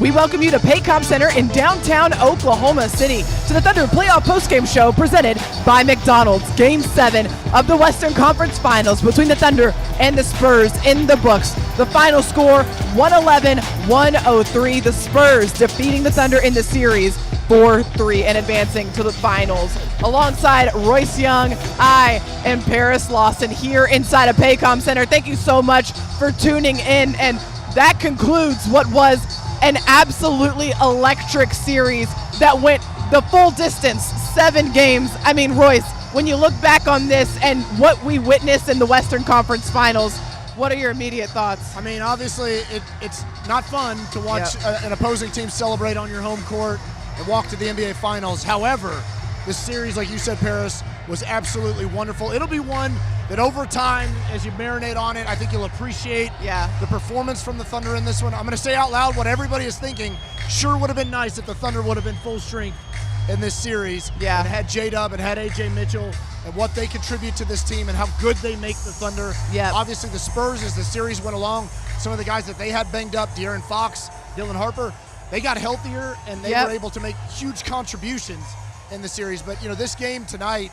We welcome you to Paycom Center in downtown Oklahoma City to the Thunder playoff postgame show presented by McDonald's. Game 7 of the Western Conference Finals between the Thunder and the Spurs in the books. The final score, 111-103. The Spurs defeating the Thunder in the series 4-3 and advancing to the finals. Alongside Royce Young, I am Paris Lawson here inside of Paycom Center. Thank you so much for tuning in, and that concludes what was an absolutely electric series that went the full distance, 7 games. I mean, Royce, when you look back on this and what we witnessed in the Western Conference Finals, what are your immediate thoughts? I mean, obviously, it's not fun to watch an opposing team celebrate on your home court and walk to the NBA Finals. However, this series, like you said, Paris, was absolutely wonderful. It'll be one that over time, as you marinate on it, I think you'll appreciate the performance from the Thunder in this one. I'm going to say out loud what everybody is thinking. Sure would have been nice if the Thunder would have been full strength in this series and had J-Dub and had A.J. Mitchell and what they contribute to this team and how good they make the Thunder. Obviously, the Spurs, as the series went along, some of the guys that they had banged up, De'Aaron Fox, Dylan Harper, they got healthier and they were able to make huge contributions in the series. But, you know, this game tonight,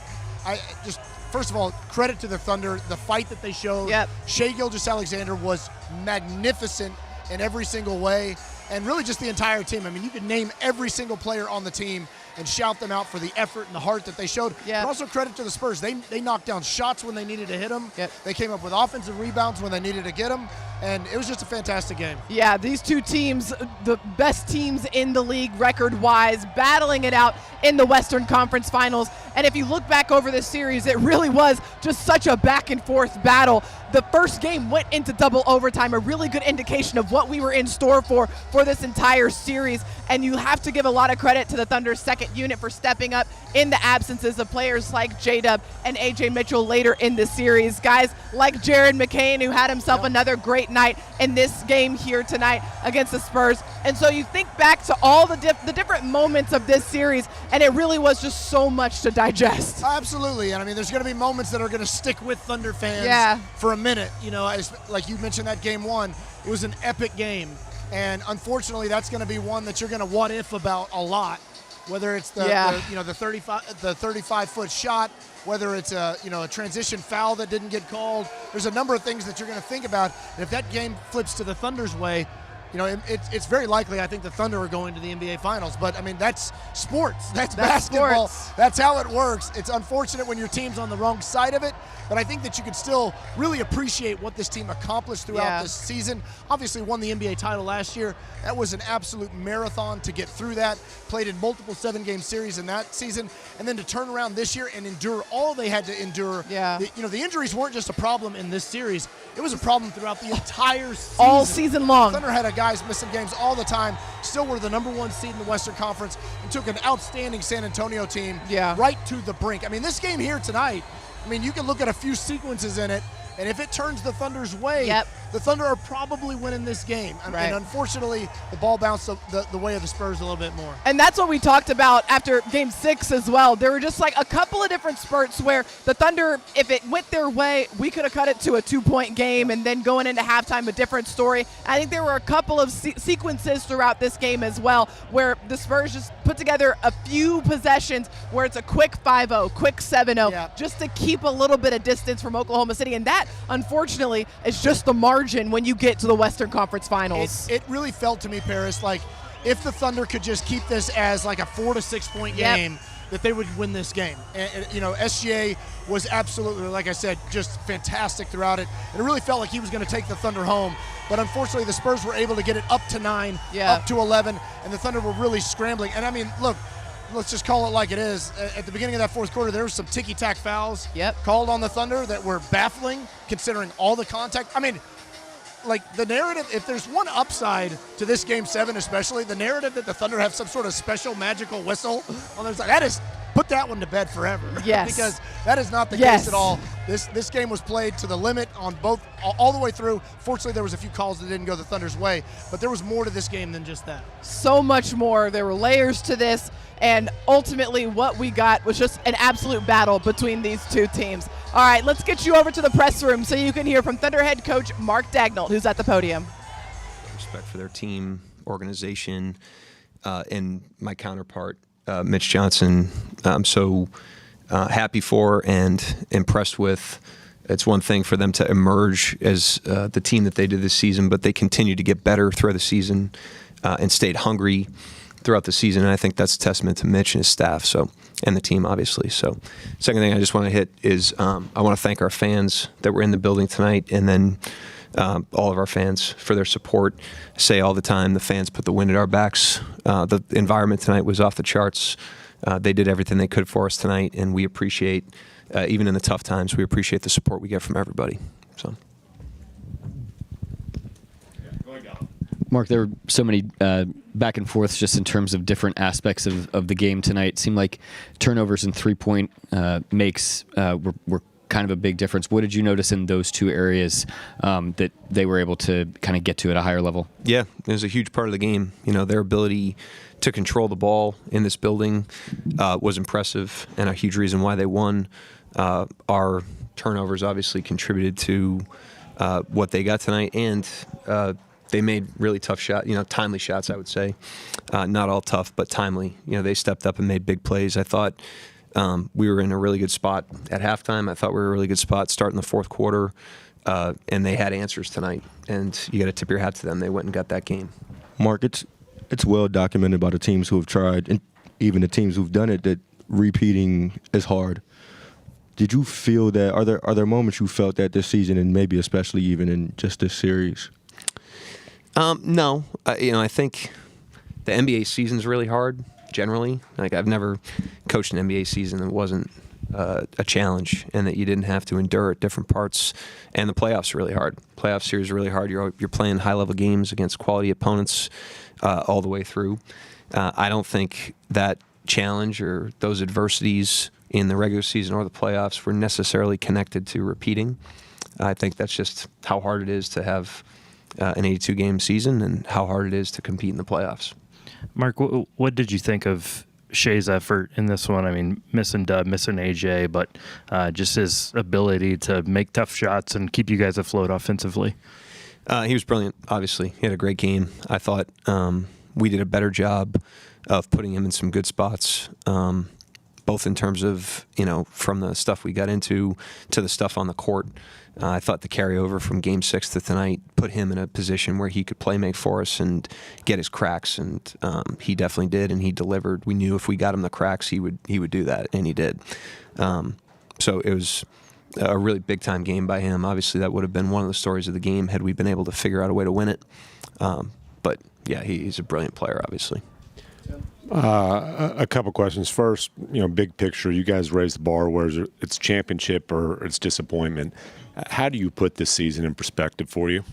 first of all, credit to the Thunder, the fight that they showed. Shai Gilgeous-Alexander was magnificent in every single way, and really just the entire team. I mean, you could name every single player on the team and shout them out for the effort and the heart that they showed. But also credit to the Spurs. They knocked down shots when they needed to hit them. They came up with offensive rebounds when they needed to get them. And it was just a fantastic game. Yeah, these two teams, the best teams in the league record-wise, battling it out in the Western Conference Finals. And if you look back over this series, it really was just such a back-and-forth battle. The first game went into double overtime, a really good indication of what we were in store for this entire series. And you have to give a lot of credit to the Thunder's second unit for stepping up in the absences of players like J-Dub and A.J. Mitchell later in the series. Guys like Jared McCain, who had himself another great night in this game here tonight against the Spurs. And so you think back to all the different moments of this series, and it really was just so much to digest. Absolutely, and I mean, there's going to be moments that are going to stick with Thunder fans for a minute. You know, like you mentioned that game 1, it was an epic game, and unfortunately, that's going to be one that you're going to what if about a lot. Whether it's the 35-foot shot, whether it's a transition foul that didn't get called. There's a number of things that you're going to think about. And if that game flips to the Thunder's way, you know, it's very likely I think the Thunder are going to the NBA Finals. But, I mean, that's sports. That's basketball. Sports. That's how it works. It's unfortunate when your team's on the wrong side of it. But I think that you can still really appreciate what this team accomplished throughout this season. Obviously won the NBA title last year. That was an absolute marathon to get through that. Played in multiple 7-game series in that season. And then to turn around this year and endure all they had to endure. The injuries weren't just a problem in this series. It was a problem throughout the entire season. All season long. Thunder had guys missing games all the time. Still were the #1 seed in the Western Conference and took an outstanding San Antonio team right to the brink. I mean, this game here tonight, I mean, you can look at a few sequences in it, and if it turns the Thunder's way, the Thunder are probably winning this game. And unfortunately, the ball bounced the way of the Spurs a little bit more. And that's what we talked about after Game 6 as well. There were just like a couple of different spurts where the Thunder, if it went their way, we could have cut it to a 2-point game, and then going into halftime, a different story. I think there were a couple of sequences throughout this game as well where the Spurs just put together a few possessions where it's a quick 5-0, quick 7-0, just to keep a little bit of distance from Oklahoma City. And that, unfortunately, is just the margin when you get to the Western Conference Finals. It really felt to me, Paris, like if the Thunder could just keep this as like a 4 to 6 point game, that they would win this game. And you know, SGA was absolutely, like I said, just fantastic throughout it. And it really felt like he was going to take the Thunder home. But unfortunately, the Spurs were able to get it up to 9, up to 11, and the Thunder were really scrambling. And I mean, look, let's just call it like it is. At the beginning of that fourth quarter, there was some ticky-tack fouls called on the Thunder that were baffling, considering all the contact. I mean, like the narrative, if there's one upside to this Game 7 especially, the narrative that the Thunder have some sort of special magical whistle on their side, that is, put that one to bed forever. Because that is not the case at all. This game was played to the limit on both, all the way through. Fortunately, there was a few calls that didn't go the Thunder's way, but there was more to this game than just that. So much more. There were layers to this, and ultimately what we got was just an absolute battle between these two teams. All right, let's get you over to the press room so you can hear from Thunder head coach Mark Daigneault, who's at the podium. Respect for their team, organization, and my counterpart, Mitch Johnson, I'm so happy for and impressed with. It's one thing for them to emerge as the team that they did this season, but they continue to get better throughout the season and stayed hungry throughout the season. And I think that's a testament to Mitch and his staff, and the team, obviously. So, second thing I just want to hit is I want to thank our fans that were in the building tonight, and then all of our fans for their support. I say all the time, the fans put the wind at our backs. The environment tonight was off the charts. They did everything they could for us tonight, and we appreciate, even in the tough times, we appreciate the support we get from everybody. So. Mark, there were so many back and forths just in terms of different aspects of the game tonight. It seemed like turnovers and three-point makes were kind of a big difference. What did you notice in those two areas that they were able to kind of get to at a higher level? Yeah, it was a huge part of the game. Their ability to control the ball in this building was impressive, and a huge reason why they won. Our turnovers obviously contributed to what they got tonight, and they made really tough shots, timely shots, I would say. Not all tough, but timely. They stepped up and made big plays. I thought we were in a really good spot at halftime. I thought we were in a really good spot starting the fourth quarter, and they had answers tonight. And you got to tip your hat to them. They went and got that game. Mark, it's well documented by the teams who have tried, and even the teams who've done it, that repeating is hard. Did you feel that? Are there moments you felt that this season, and maybe especially even in just this series? No, I think the NBA season's really hard generally. Like, I've never coached an NBA season that wasn't a challenge, and that you didn't have to endure at different parts. And the playoffs are really hard. Playoff series are really hard. You're playing high level games against quality opponents all the way through. I don't think that challenge or those adversities in the regular season or the playoffs were necessarily connected to repeating. I think that's just how hard it is to have an 82-game season, and how hard it is to compete in the playoffs. Mark, what did you think of Shai's effort in this one? I mean, missing Dub, missing AJ, but just his ability to make tough shots and keep you guys afloat offensively. He was brilliant, obviously. He had a great game. I thought we did a better job of putting him in some good spots, both in terms of, from the stuff we got into to the stuff on the court. I thought the carryover from Game 6 to tonight put him in a position where he could play make for us and get his cracks, and he definitely did, and he delivered. We knew if we got him the cracks, he would do that, and he did. So it was a really big-time game by him. Obviously, that would have been one of the stories of the game had we been able to figure out a way to win it. But, yeah, he's a brilliant player, obviously. A couple questions. First, big picture, you guys raised the bar, whether it's championship or it's disappointment. How do you put this season in perspective for you?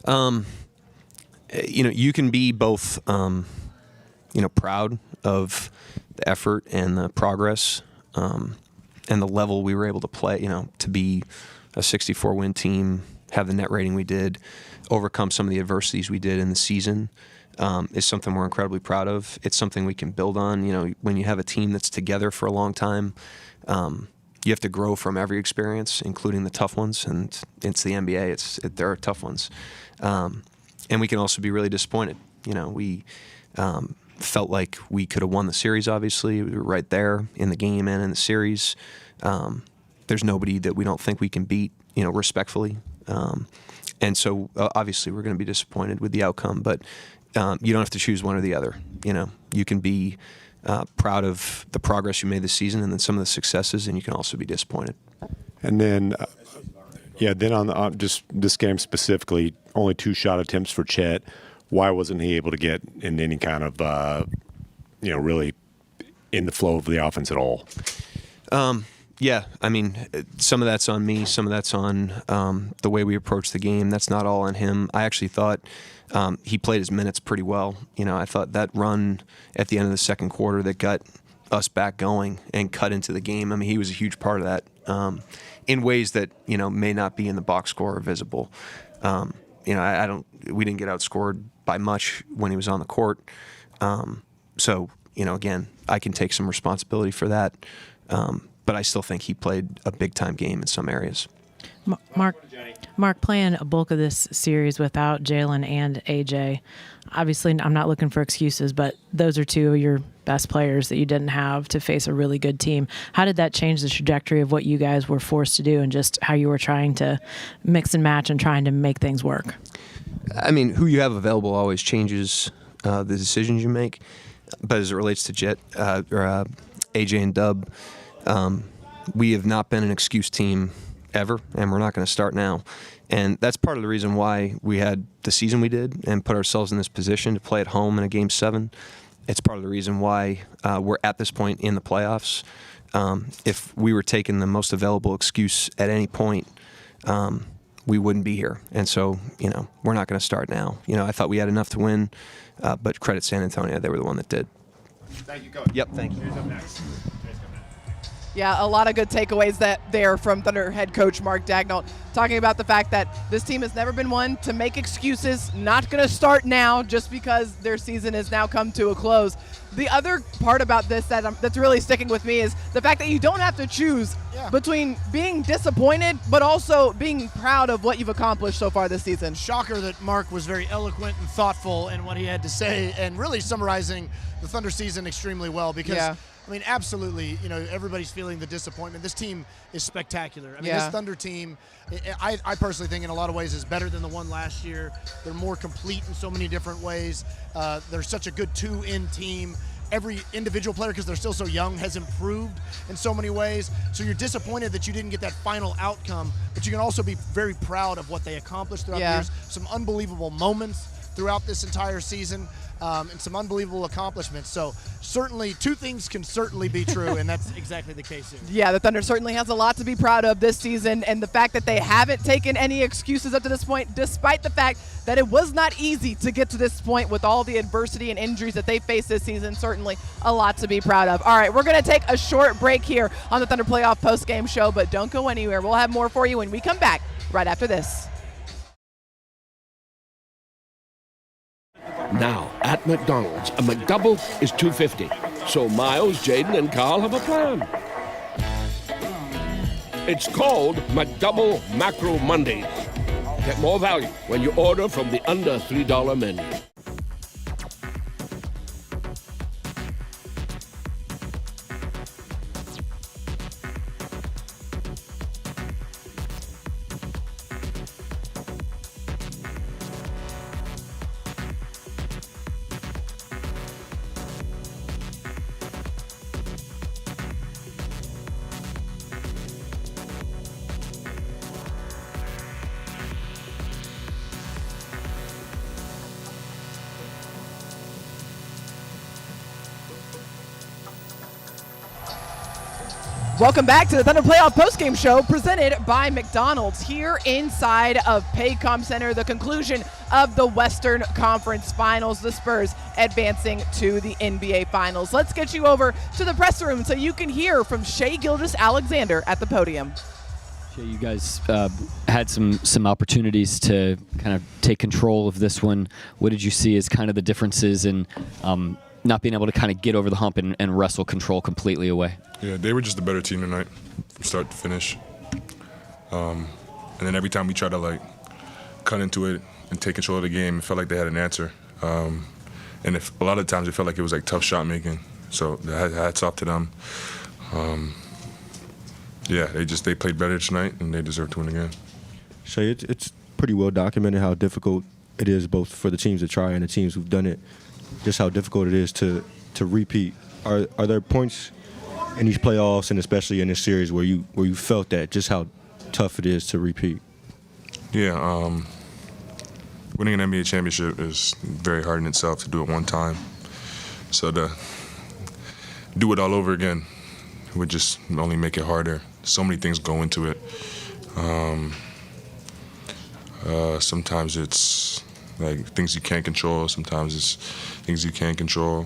You can be both, proud of the effort and the progress, and the level we were able to play, to be a 64-win team, have the net rating we did, overcome some of the adversities we did in the season. Is something we're incredibly proud of. It's something we can build on. When you have a team that's together for a long time, you have to grow from every experience, including the tough ones. And it's the NBA. There are tough ones, and we can also be really disappointed. We felt like we could have won the series. Obviously, we were right there in the game and in the series. There's nobody that we don't think we can beat, respectfully. And so obviously we're going to be disappointed with the outcome, but you don't have to choose one or the other. You can be proud of the progress you made this season and then some of the successes, and you can also be disappointed. And then, then on just this game specifically, only 2 shot attempts for Chet. Why wasn't he able to get in any kind of, really in the flow of the offense at all? Yeah, I mean, some of that's on me, some of that's on the way we approach the game. That's not all on him. I actually thought he played his minutes pretty well. I thought that run at the end of the second quarter that got us back going and cut into the game, I mean, he was a huge part of that in ways that, may not be in the box score or visible. We didn't get outscored by much when he was on the court. So, again, I can take some responsibility for that. But I still think he played a big-time game in some areas. Mark, playing a bulk of this series without Jalen and AJ, obviously I'm not looking for excuses, but those are two of your best players that you didn't have to face a really good team. How did that change the trajectory of what you guys were forced to do and just how you were trying to mix and match and trying to make things work? I mean, who you have available always changes the decisions you make. But as it relates to AJ and Dub, we have not been an excuse team ever, and we're not going to start now. And that's part of the reason why we had the season we did and put ourselves in this position to play at home in a Game 7. It's part of the reason why we're at this point in the playoffs. If we were taking the most available excuse at any point, we wouldn't be here. And so, we're not going to start now. I thought we had enough to win, but credit San Antonio. They were the one that did. Thank you, Coach. Yep, thank you. Who's up next? Yeah, a lot of good takeaways there from Thunder head coach Mark Daigneault, talking about the fact that this team has never been one to make excuses, not going to start now just because their season has now come to a close. The other part about this that's really sticking with me is the fact that you don't have to choose between being disappointed but also being proud of what you've accomplished so far this season. Shocker that Mark was very eloquent and thoughtful in what he had to say and really summarizing the Thunder season extremely well because I mean, absolutely, everybody's feeling the disappointment. This team is spectacular. I mean, this Thunder team, I personally think in a lot of ways is better than the one last year. They're more complete in so many different ways. They're such a good two-in team. Every individual player, because they're still so young, has improved in so many ways. So you're disappointed that you didn't get that final outcome, but you can also be very proud of what they accomplished throughout the years. Some unbelievable moments throughout this entire season. And some unbelievable accomplishments. So certainly two things can certainly be true, and that's exactly the case here. Yeah, the Thunder certainly has a lot to be proud of this season, and the fact that they haven't taken any excuses up to this point, despite the fact that it was not easy to get to this point with all the adversity and injuries that they faced this season, certainly a lot to be proud of. All right, we're going to take a short break here on the Thunder Playoff Post-Game Show, but don't go anywhere. We'll have more for you when we come back right after this. Now, at McDonald's, a McDouble is $2.50. So Miles, Jaden, and Carl have a plan. It's called McDouble Macro Mondays. Get more value when you order from the under $3 menu. Welcome back to the Thunder Playoff Postgame Show presented by McDonald's here inside of Paycom Center, the conclusion of the Western Conference Finals, the Spurs advancing to the NBA Finals. Let's get you over to the press room so you can hear from Shai Gilgeous-Alexander at the podium. Shai, you guys had some opportunities to kind of take control of this one. What did you see as kind of the differences in not being able to kind of get over the hump and wrestle control completely away? Yeah, they were just the better team tonight from start to finish. And then every time we tried to cut into it and take control of the game, it felt like they had an answer. And a lot of times it felt like it was tough shot making. So hats off to them. They played better tonight and they deserve to win again. Shai, it's pretty well documented how difficult it is both for the teams that try and the teams who've done it. Just how difficult it is to repeat. Are there points in these playoffs and especially in this series where you felt that just how tough it is to repeat? Yeah, winning an NBA championship is very hard in itself to do it one time. So to do it all over again would just only make it harder. So many things go into it. Sometimes it's things you can't control. Sometimes it's things you can control.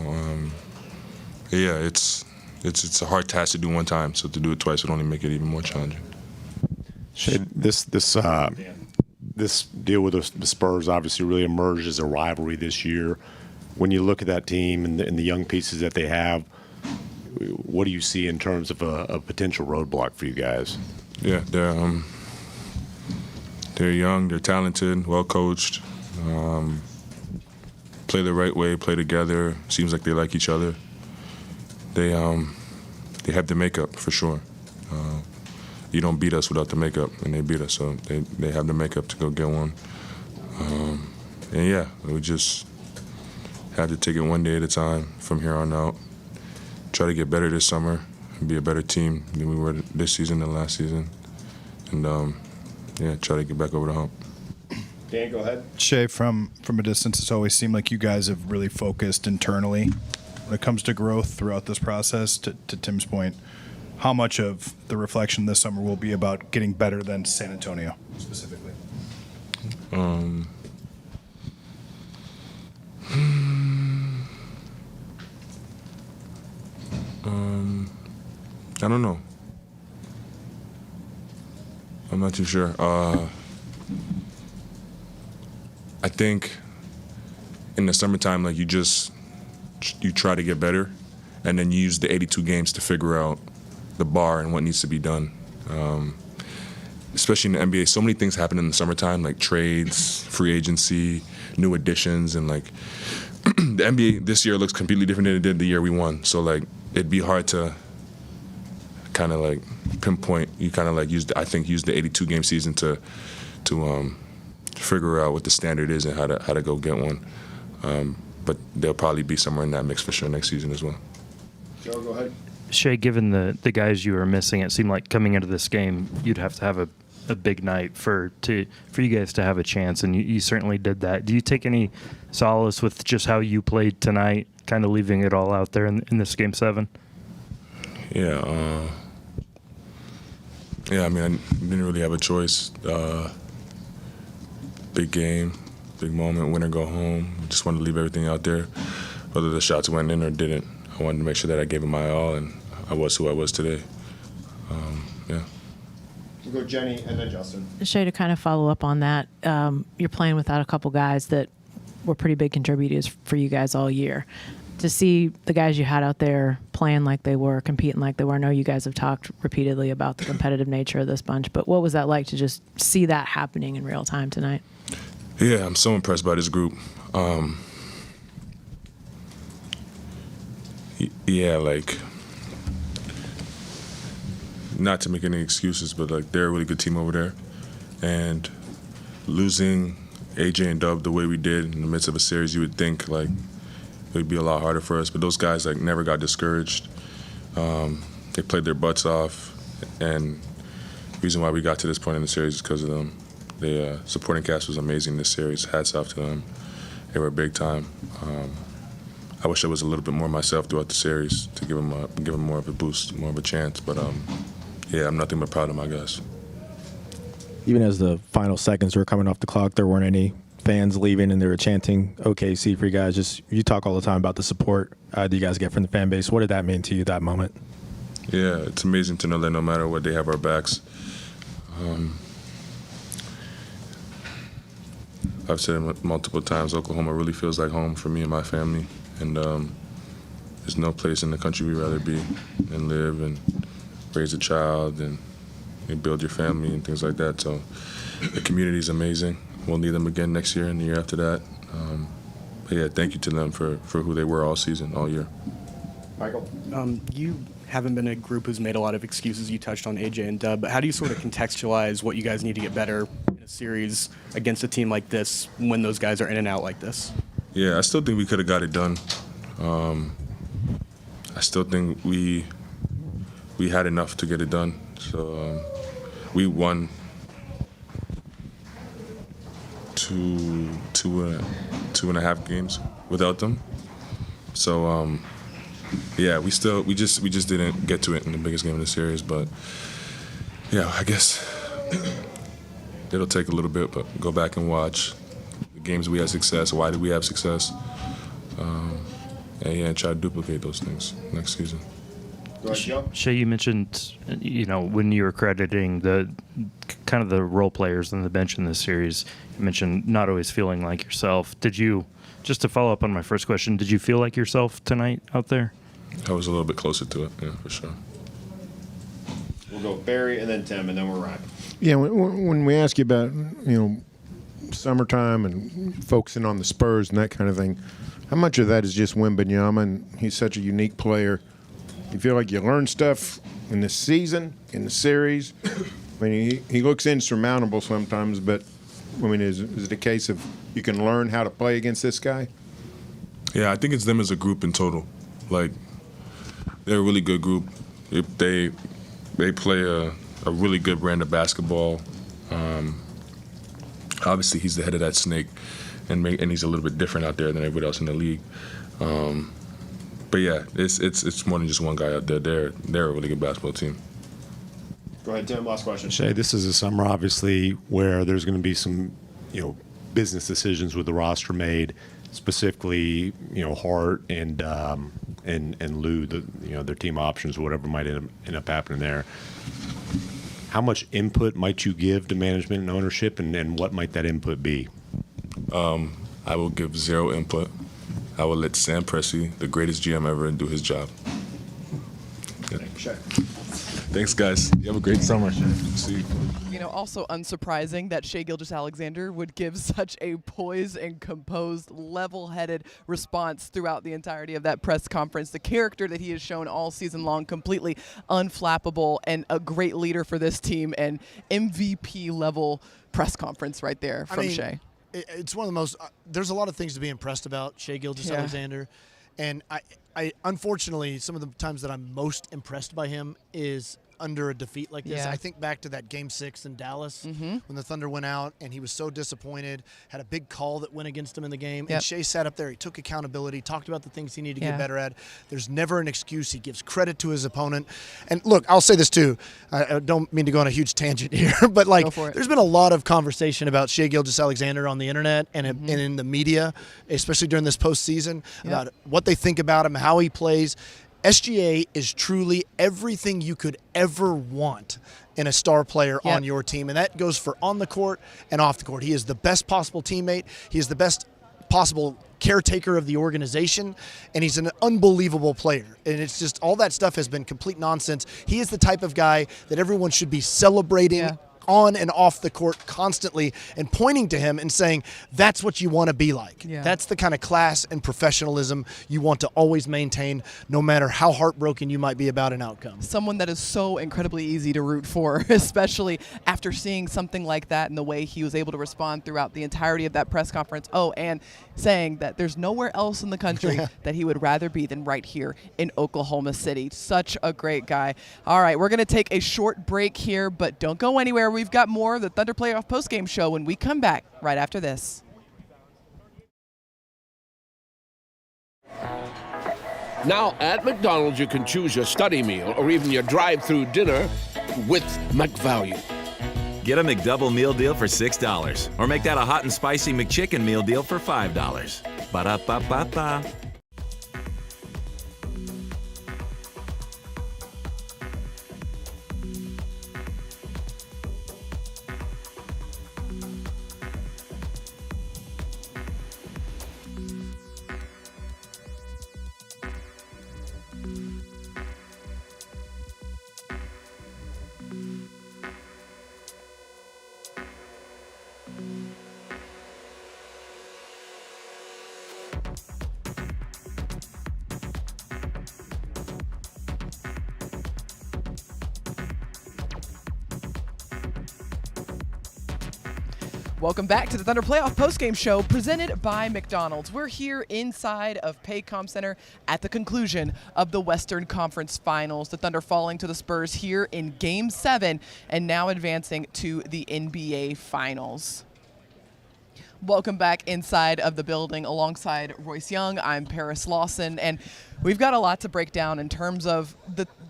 It's a hard task to do one time. So to do it twice would only make it even more challenging. This deal with the Spurs obviously really emerged as a rivalry this year. When you look at that team and the young pieces that they have, what do you see in terms of a potential roadblock for you guys? Yeah, They're young, they're talented, well coached, play the right way, play together. Seems like they like each other. They have the makeup for sure. You don't beat us without the makeup, and they beat us, so they have the makeup to go get one. And yeah, we just have to take it one day at a time from here on out. Try to get better this summer and be a better team than we were this season and last season. And yeah, try to get back over the hump. Dan, go ahead. Shai, from a distance, it's always seemed like you guys have really focused internally when it comes to growth throughout this process. To Tim's point, how much of the reflection this summer will be about getting better than San Antonio specifically? I don't know. I'm not too sure. I think in the summertime, like you try to get better, and then you use the 82 games to figure out the bar and what needs to be done. Especially in the NBA, so many things happen in the summertime, like trades, free agency, new additions, and like the NBA this year looks completely different than it did the year we won. So like it'd be hard to kind of like pinpoint. You kind of like use the 82 game season to figure out what the standard is and how to go get one. But they'll probably be somewhere in that mix for sure next season as well. Joe, go ahead. Shai, given the guys you were missing, it seemed like coming into this game you'd have to have a big night for you guys to have a chance, and you certainly did that. Do you take any solace with just how you played tonight, kind of leaving it all out there in this Game 7? Yeah. I mean, I didn't really have a choice. Big game, big moment, win or go home. Just wanted to leave everything out there, whether the shots went in or didn't. I wanted to make sure that I gave it my all, and I was who I was today. Yeah. We'll go Jenny and then Justin. Shai, to kind of follow up on that, you're playing without a couple guys that were pretty big contributors for you guys all year. To see the guys you had out there playing like they were, competing like they were, I know you guys have talked repeatedly about the competitive nature of this bunch, but what was that like to just see that happening in real time tonight? Yeah, I'm so impressed by this group. Yeah, like, not to make any excuses, but like they're a really good team over there. And losing AJ and Dub the way we did in the midst of a series, you would think like it would be a lot harder for us. But those guys like never got discouraged. They played their butts off, and the reason why we got to this point in the series is because of them. The supporting cast was amazing this series. Hats off to them. They were big time. I wish I was a little bit more myself throughout the series to give them more of a boost, more of a chance. But yeah, I'm nothing but proud of my guys. Even as the final seconds were coming off the clock, there weren't any fans leaving, and they were chanting OKC for you guys. Just, you talk all the time about the support that you guys get from the fan base. What did that mean to you, that moment? Yeah, it's amazing to know that no matter what, they have our backs. I've said it multiple times, Oklahoma really feels like home for me and my family. And there's no place in the country we'd rather be and live and raise a child and build your family and things like that. So the community is amazing. We'll need them again next year and the year after that. But yeah, thank you to them for who they were all season, all year. Michael? You haven't been a group who's made a lot of excuses. You touched on AJ and Dub, but how do you sort of contextualize what you guys need to get better in a series against a team like this when those guys are in and out like this? Yeah, I still think we could have got it done. I still think we had enough to get it done. So we won two and a half games without them. So yeah, we just didn't get to it in the biggest game of the series. But yeah, I guess it'll take a little bit, but go back and watch the games we had success. Why did we have success? And try to duplicate those things next season. Shai, you mentioned, when you were crediting the kind of the role players on the bench in this series, you mentioned not always feeling like yourself. Did you, just to follow up on my first question, did you feel like yourself tonight out there? I was a little bit closer to it, yeah, for sure. We'll go Barry and then Tim, and then we're wrapping. Yeah, when we ask you about, summertime and focusing on the Spurs and that kind of thing, how much of that is just Wembanyama, and he's such a unique player? You feel like you learn stuff in the season, in the series? I mean, he looks insurmountable sometimes, but, is it a case of you can learn how to play against this guy? Yeah, I think it's them as a group in total. Like, they're a really good group. They play a really good brand of basketball. Obviously, he's the head of that snake, and he's a little bit different out there than everybody else in the league. But yeah, it's more than just one guy out there. They're a really good basketball team. Go ahead, Tim. Last question. Shai, this is a summer, obviously, where there's going to be some, business decisions with the roster made, specifically, Hart and Lou, their team options, whatever might end up happening there. How much input might you give to management and ownership, and what might that input be? I will give zero input. I will let Sam Presti, the greatest GM ever, do his job. Yeah. Thanks, guys. You have a great summer. See you. Also unsurprising that Shai Gilgeous-Alexander would give such a poised and composed, level-headed response throughout the entirety of that press conference. The character that he has shown all season long, completely unflappable and a great leader for this team, and MVP-level press conference right there from Shai. It's one of the most there's a lot of things to be impressed about Shai Gilgeous-Alexander. And I unfortunately, some of the times that I'm most impressed by him is under a defeat like this. Yeah. I think back to that Game 6 in Dallas when the Thunder went out and he was so disappointed, had a big call that went against him in the game. Yep. And Shai sat up there, he took accountability, talked about the things he needed to get better at. There's never an excuse. He gives credit to his opponent. And look, I'll say this too. I don't mean to go on a huge tangent here, but there's been a lot of conversation about Shai Gilgeous-Alexander on the internet and in the media, especially during this postseason, about what they think about him, how he plays. SGA is truly everything you could ever want in a star player on your team, and that goes for on the court and off the court. He is the best possible teammate. He is the best possible caretaker of the organization, and he's an unbelievable player. And it's just all that stuff has been complete nonsense. He is the type of guy that everyone should be celebrating on and off the court constantly and pointing to him and saying, that's what you want to be like. Yeah. That's the kind of class and professionalism you want to always maintain, no matter how heartbroken you might be about an outcome. Someone that is so incredibly easy to root for, especially after seeing something like that and the way he was able to respond throughout the entirety of that press conference. Oh, and saying that there's nowhere else in the country that he would rather be than right here in Oklahoma City. Such a great guy. All right, we're going to take a short break here, but don't go anywhere. We've got more of the Thunder Playoff postgame show when we come back right after this. Now at McDonald's, you can choose your study meal or even your drive-through dinner with McValue. Get a McDouble meal deal for $6 or make that a hot and spicy McChicken meal deal for $5. Ba-da-ba-ba-ba. Welcome back to the Thunder Playoff postgame show presented by McDonald's. We're here inside of Paycom Center at the conclusion of the Western Conference Finals. The Thunder falling to the Spurs here in Game 7 and now advancing to the NBA Finals. Welcome back inside of the building alongside Royce Young. I'm Paris Lawson, and we've got a lot to break down in terms of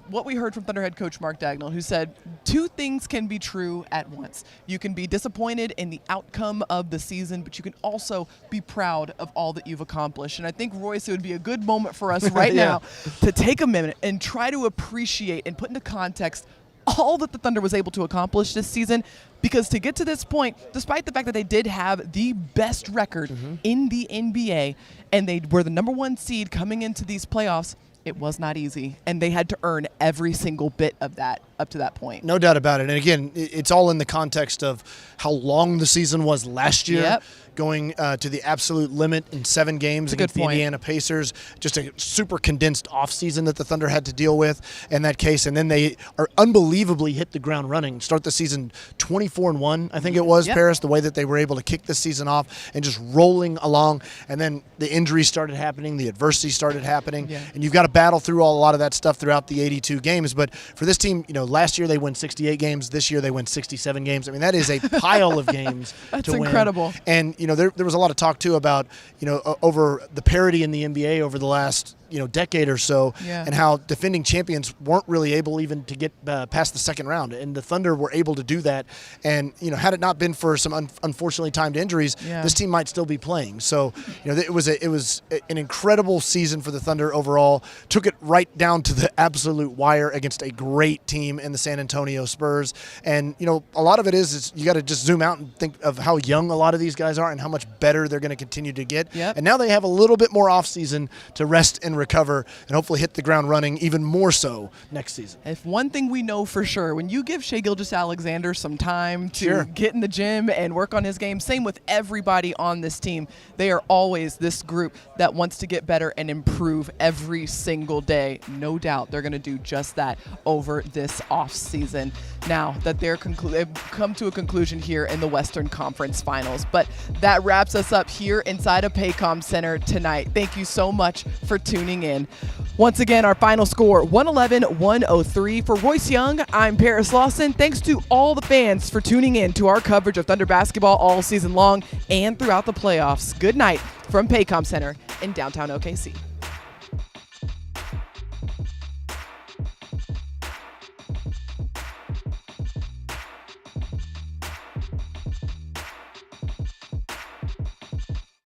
what we heard from Thunder head coach Mark Daigneault, who said two things can be true at once. You can be disappointed in the outcome of the season, but you can also be proud of all that you've accomplished. And I think, Royce, it would be a good moment for us right now to take a minute and try to appreciate and put into context all that the Thunder was able to accomplish this season, because to get to this point, despite the fact that they did have the best record in the NBA and they were the #1 seed coming into these playoffs, it was not easy, and they had to earn every single bit of that up to that point. No doubt about it. And again, it's all in the context of how long the season was last year. Yep. Going to the absolute limit in 7 games against the Indiana Pacers. Just a super condensed offseason that the Thunder had to deal with in that case. And then they are unbelievably hit the ground running. Start the season 24-1, I think it was, Paris, the way that they were able to kick this season off and just rolling along. And then the injuries started happening, the adversity started happening. Yeah. And you've got to battle through a lot of that stuff throughout the 82 games. But for this team, last year they won 68 games. This year they win 67 games. I mean, that is a pile of games That's to win. incredible. And there was a lot of talk too about over the parity in the NBA over the last decade or so, and how defending champions weren't really able even to get past the second round, and the Thunder were able to do that. And had it not been for some unfortunately timed injuries, this team might still be playing. So it was an incredible season for the Thunder overall. Took it right down to the absolute wire against a great team in the San Antonio Spurs. And a lot of it is you got to just zoom out and think of how young a lot of these guys are and how much better they're going to continue to get. And now they have a little bit more offseason to rest and recover and hopefully hit the ground running even more so next season. If one thing we know for sure, when you give Shai Gilgeous-Alexander some time to get in the gym and work on his game, same with everybody on this team, they are always this group that wants to get better and improve every single day. No doubt they're going to do just that over this off season. Now that they've come to a conclusion here in the Western Conference Finals. But that wraps us up here inside of Paycom Center tonight. Thank you so much for tuning in. Once again, our final score, 111-103 for Royce Young. I'm Paris Lawson. Thanks to all the fans for tuning in to our coverage of Thunder basketball all season long and throughout the playoffs. Good night from Paycom Center in downtown OKC.